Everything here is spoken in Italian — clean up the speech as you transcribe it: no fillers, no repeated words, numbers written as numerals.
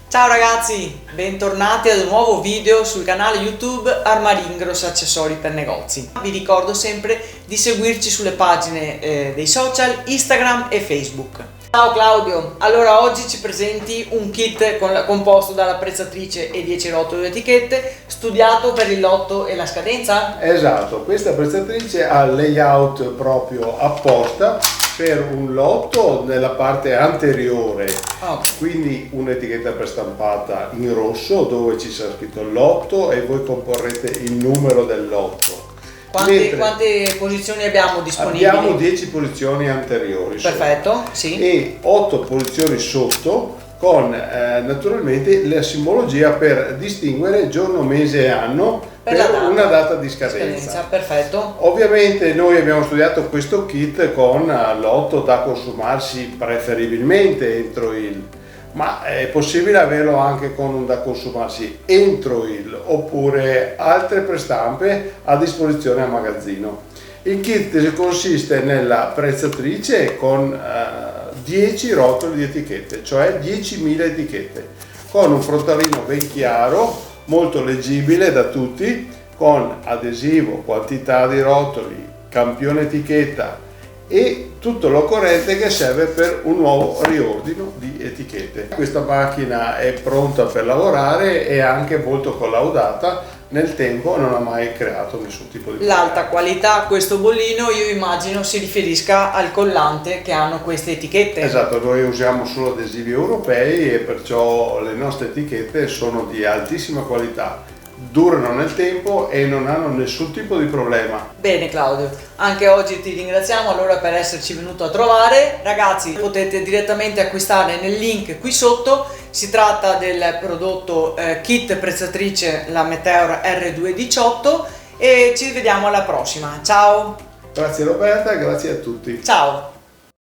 Ciao ragazzi, bentornati ad un nuovo video sul canale YouTube Armaringros Accessori per Negozi. Vi ricordo sempre di seguirci sulle pagine dei social Instagram e Facebook. Ciao Claudio, allora oggi ci presenti un kit composto dalla prezzatrice e 10 rotoli di etichette studiato per il lotto e la scadenza? Esatto, questa prezzatrice ha il layout proprio apposta per un lotto nella parte anteriore, quindi un'etichetta prestampata in rosso dove ci sarà scritto il lotto e voi comporrete il numero del lotto. Quante posizioni abbiamo disponibili? Abbiamo 10 posizioni anteriori. Perfetto, sì. E 8 posizioni sotto con naturalmente la simbologia per distinguere giorno, mese e anno per una data di scadenza. Perfetto. Ovviamente noi abbiamo studiato questo kit con lotto da consumarsi preferibilmente entro il, ma è possibile averlo anche con un da consumarsi entro il, oppure altre prestampe a disposizione a magazzino. Il kit consiste nella prezzatrice con 10 rotoli di etichette, cioè 10.000 etichette, con un frontalino ben chiaro, molto leggibile da tutti, con adesivo, quantità di rotoli, campione etichetta e tutto l'occorrente che serve per un nuovo riordino di etichette. Questa macchina è pronta per lavorare e anche molto collaudata. Nel tempo non ha mai creato nessun tipo di problema. L'alta qualità, questo bollino, io immagino si riferisca al collante che hanno queste etichette. Esatto, noi usiamo solo adesivi europei e perciò le nostre etichette sono di altissima qualità, durano nel tempo e non hanno nessun tipo di problema. Bene Claudio, anche oggi ti ringraziamo allora per esserci venuto a trovare. Ragazzi, potete direttamente acquistare nel link qui sotto. Si tratta del prodotto kit prezzatrice la Meteor R218 e ci vediamo alla prossima. Ciao! Grazie Roberta, grazie a tutti. Ciao!